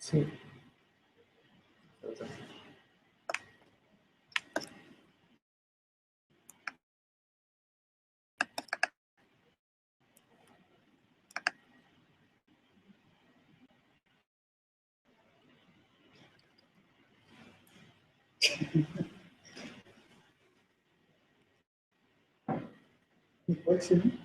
Sí. Question?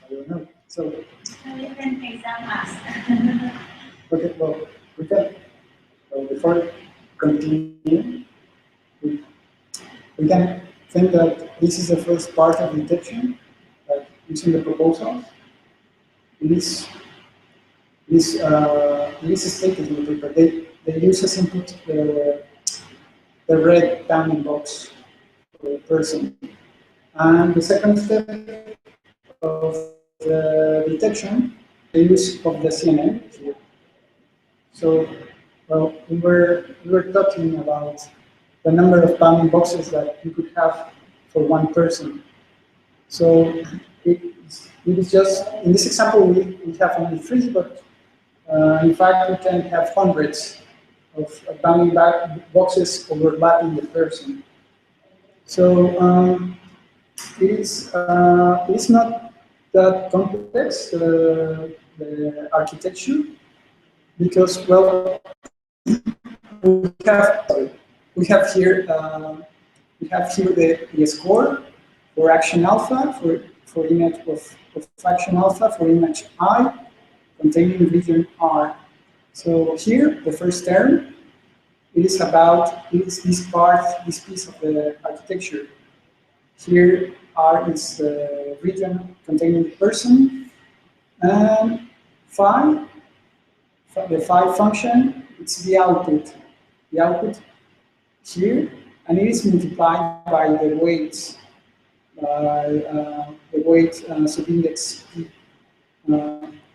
I don't know. So different examples. okay, well, we can. Well, before continuing, we can think that this is the first part of detection, like using the proposals. It is stated in the paper. They use as input the red bounding box for the person. And the second step of the detection, the use of the CNN here. So, well, we were talking about the number of bounding boxes that you could have for one person. So it is just, in this example, we have only 3, but in fact, we can have hundreds of bounding boxes overlapping the person. So it is not that complex, the architecture, because, well, we have here the score for action alpha, for image of action alpha, for image I, containing region R. So here, the first term, it is about this piece of the architecture. Here, R is the region containing the person, and phi, the phi function, it's the output. The output here, and it is multiplied by the weights, the weight subindex P.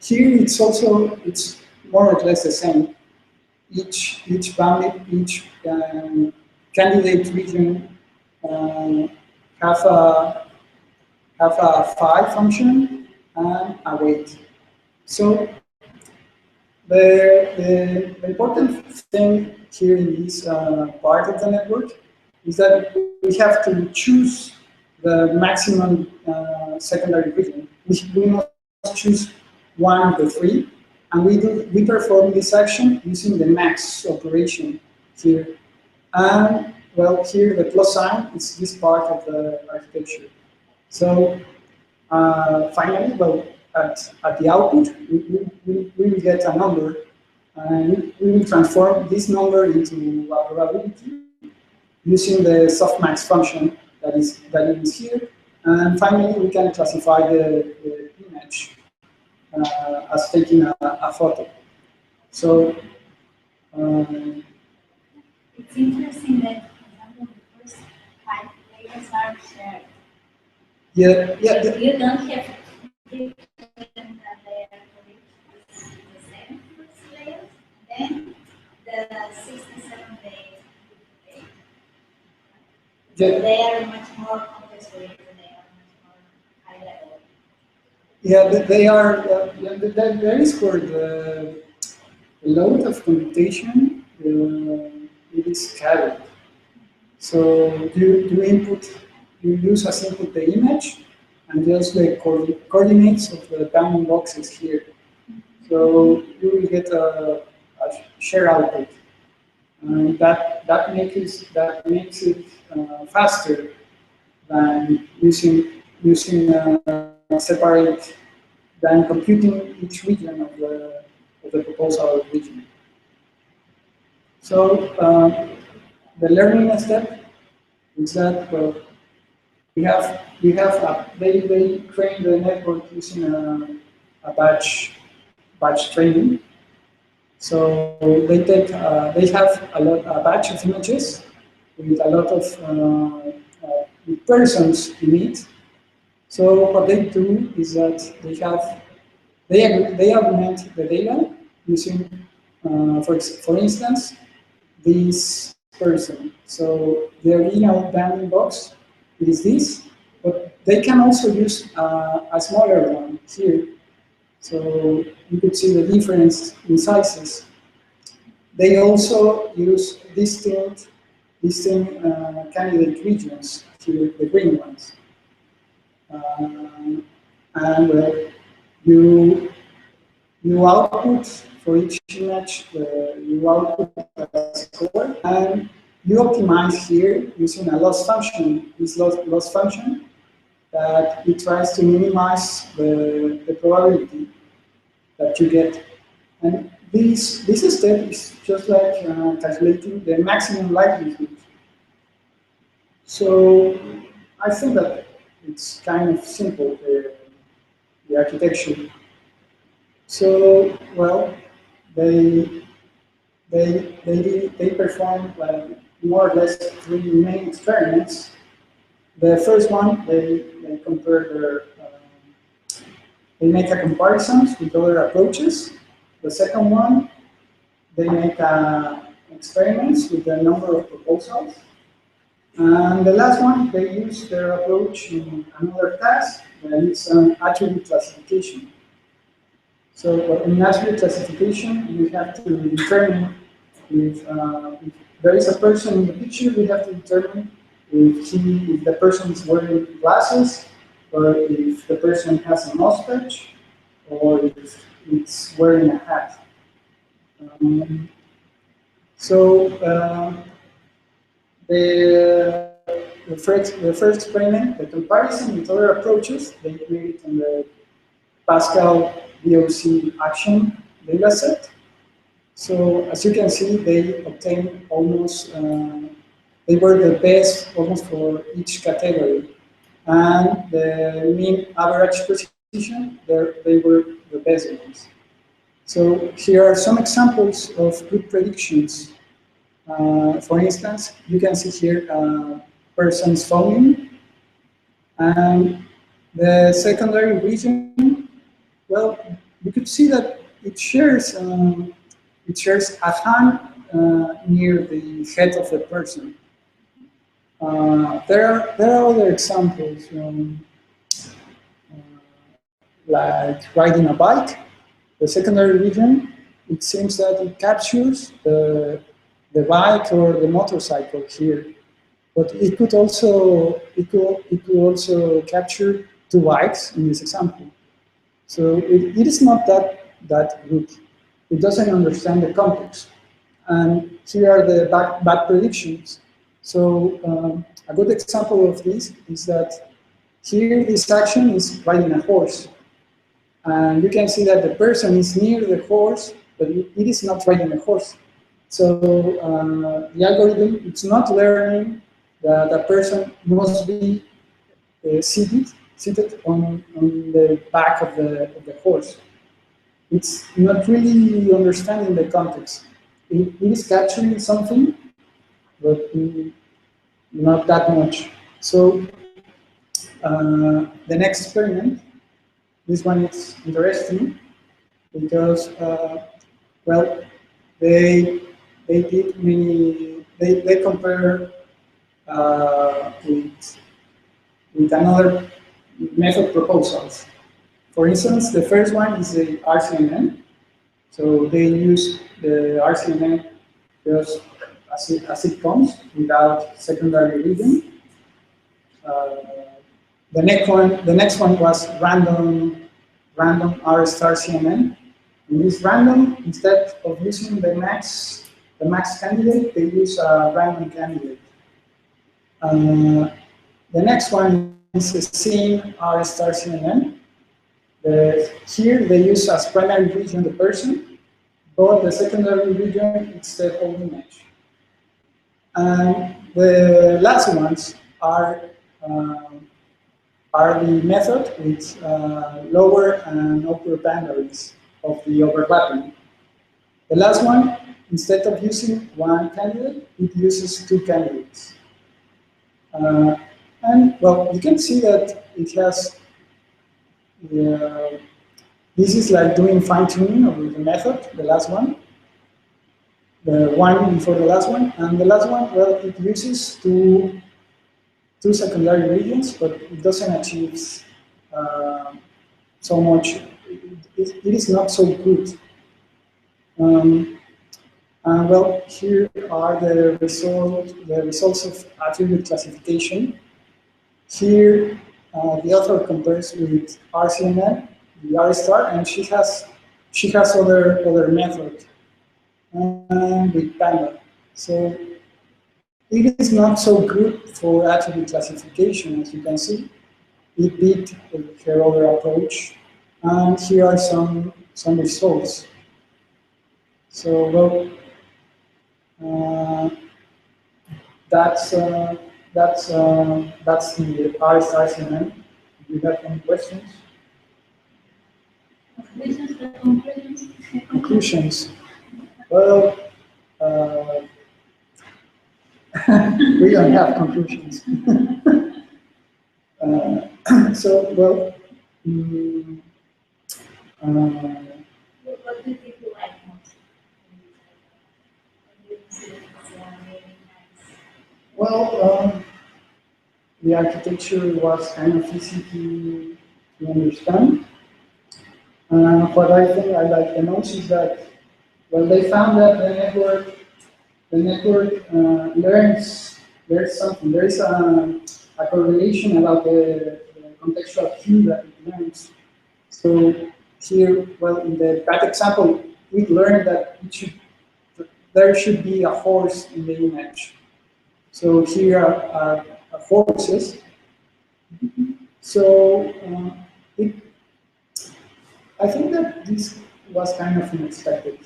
Here it's more or less the same. Each candidate region have a phi function and a weight. So the important thing here in this part of the network is that we have to choose the maximum secondary region. We must choose one of the 3, and we perform this action using the max operation here. And well, here the plus sign is this part of the architecture. So finally, well, at the output, we will get a number, and we will transform this number into a probability using the softmax function that is here. And finally, we can classify the image as taking a photo. So it's interesting that, for example, the first 5 layers are shared. Yeah. You don't have different layer for each the same first layers, then the 67 layers. Yeah. They are much more complex oriented, they are much more high level. Yeah, they are. That is where the load of computation it is carried. So you use as input the image and just the coordinates of the bounding boxes here. So you will get a share output, and that makes it faster than using separate than computing each region of the proposal region. So the learning step is that, well, they train the network using a batch training. So they have a batch of images with a lot of persons in it. So what they do is that they augment the data using, for instance, this person. So the original bounding box is this, But they can also use a smaller one here. So you could see the difference in sizes. They also use distinct candidate regions here, the green ones. And you output for each image, you output a score, and you optimize here using a loss function. This loss function that it tries to minimize the probability that you get. And this step is just like calculating the maximum likelihood. So I think that it's kind of simple, the architecture. So, well, they perform like more or less three main experiments. The first one, they compare they make a comparisons with other approaches. The second one, they make experiments with the number of proposals. And the last one, they use their approach in another task, that is an attribute classification. So in attribute classification, we have to determine if there is a person in the picture, we have to determine if the person is wearing glasses, or if the person has a mustache, or if it's wearing a hat. The first experiment, the comparison with other approaches, they made it in the Pascal VOC action dataset. So as you can see, they obtained almost, they were the best almost for each category. And the mean average precision, they were the best ones. So here are some examples of good predictions. For instance, you can see here person's phone, and the secondary region. Well, you could see that it shares a hand near the head of the person. There are other examples, like riding a bike. The secondary region, it seems that it captures the bike or the motorcycle here, but it could also capture two bikes in this example. So it is not that good. It doesn't understand the context. And here are the bad predictions. So a good example of this is that here this action is riding a horse. And you can see that the person is near the horse, but it is not riding a horse. So the algorithm, it's not learning that a person must be seated on the back of the horse. It's not really understanding the context. It is capturing something, but not that much. So the next experiment, this one is interesting because, well, they did many, they compare with another method proposals. For instance, the first one is the RCNN. So they use the RCNN just as it comes without secondary region. The next one was random R star CNN. In this random, instead of using the max candidate, they use a random candidate. The next one is a scene R star CNN. Here they use as primary region the person, but the secondary region is the whole image. And the last ones are the method with lower and upper boundaries of the overlapping. The last one, instead of using one candidate, it uses two candidates. And well, you can see that it has, this is like doing fine-tuning of the method, the last one. The one before the last one, and the last one, well, it uses to two secondary regions, but it doesn't achieve so much. It is not so good. And well, here are the results of attribute classification. Here, the author compares with RCMM, the R star, and she has other method with Panda. So it is not so good for attribute classification, as you can see. It beat her other approach, and here are some results. So well, that's the RSICMM. Do you have any questions? Conclusions. Well, we don't have conclusions. So well. What do people like most? Well, the architecture was kind of easy to understand. What I think I like the most is that, well, they found that the network learns something. There is a correlation about the contextual cue that it learns. So here, well, in the back example, we learned that there should be a horse in the image. So here are horses. So I think that this was kind of unexpected.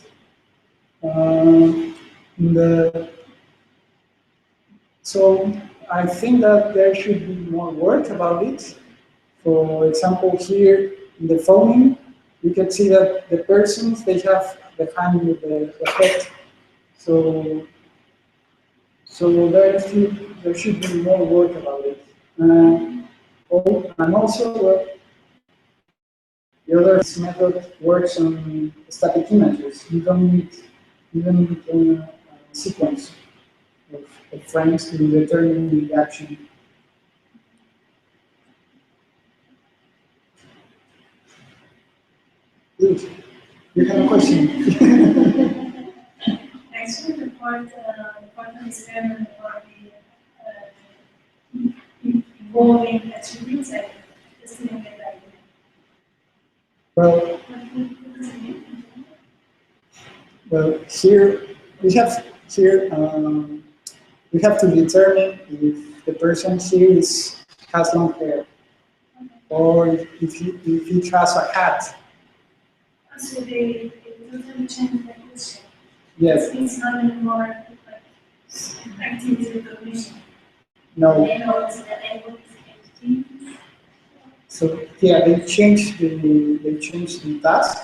So I think that there should be more work about it. For example, here in the phoning, you can see that the persons, they have the hand with the head. So there should be more work about it. And also, the other method works on static images. You don't need a sequence of frames to determine the action. Please, you have a question. Actually, the part of experiment about the evolving attributes, I just didn't get that. Well, here we have to determine if the person here has long hair, or if he has a hat. So they totally change the question. Yes. It's not anymore like activity recognition. No. They know it's the label entity. So yeah, they changed the task,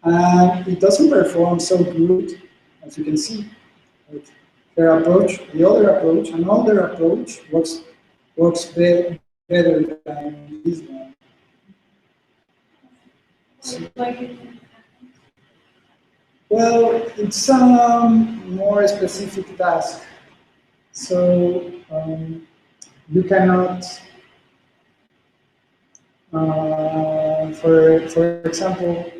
and it doesn't perform so good as you can see. Their approach, another approach works better than this one. Well, it's a more specific task. So you cannot, for example,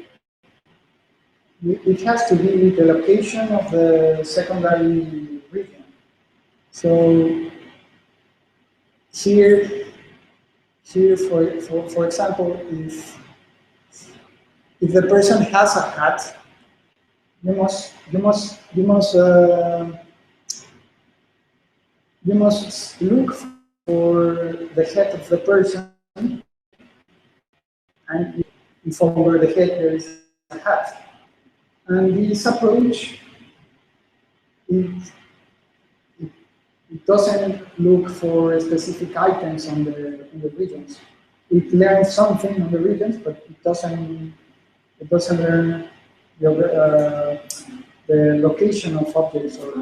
it has to be with the location of the secondary region. So here for example, if the person has a hat, you must look for the head of the person, and if over the head there is a hat. And this approach, it doesn't look for specific items on the regions. It learns something on the regions, but it doesn't learn the location of objects. Or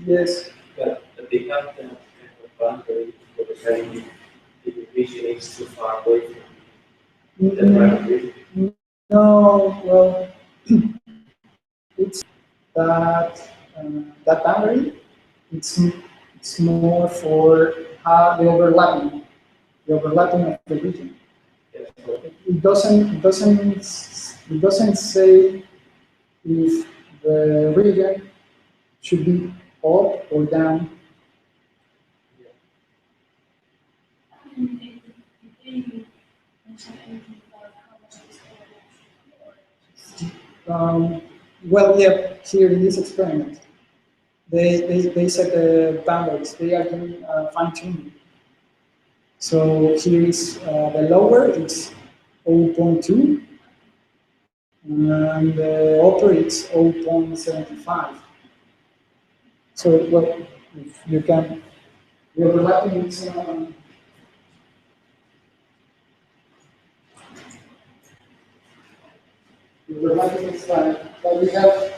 yes. Yeah, but they have that kind of boundary for the time the region is too far away from the private region. No, well, it's that boundary. It's it's more for how the overlapping of the region. Yes, so It doesn't say if the region should be up or down. And did they mention anything about how much this Well, yeah, here in this experiment, they set the boundaries. They are doing fine tuning. So here is the lower, it's 0.2, and the upper, it's 0.75. So, well, if you can, the overlapping is like we have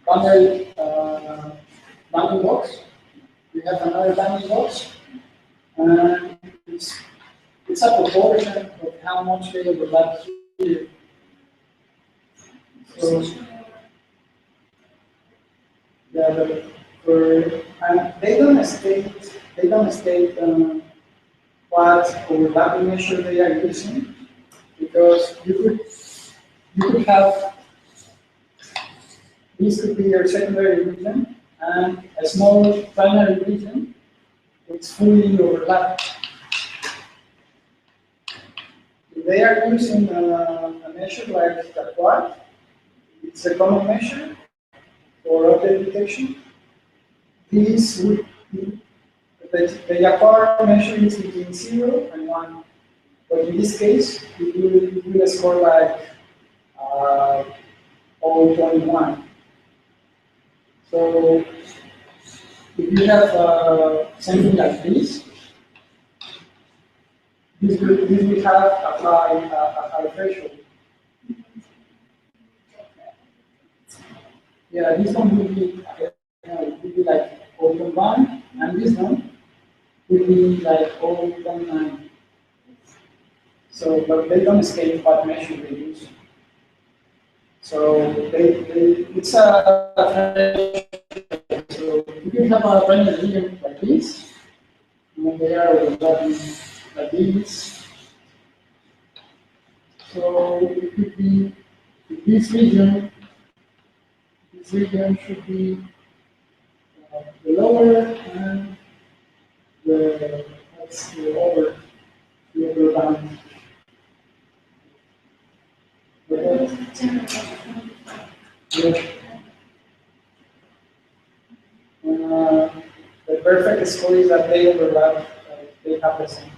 boundary bounding box. We have another bounding box, and it's a proportion of how much they overlap here. So, yeah, and they don't state what overlapping measure they are using, because you could have, this could be your secondary region, and a small primary region, it's fully overlapped. If they are using a measure like the quad, it's a common measure for object detection. This would be, the Yakar measure is between 0 and 1. But in this case, it will score like 0.1. So if you have something like this will have a high threshold. Yeah, this one will be like 0.1, and this one will be like 0.9. So, but they don't state what measure they use. So it's a, so you can have a random region like this, and they are overlapping like this. So it could be this region should be the lower, and that's the upper bound. Yeah. The perfect score is that they overlap, they have the same.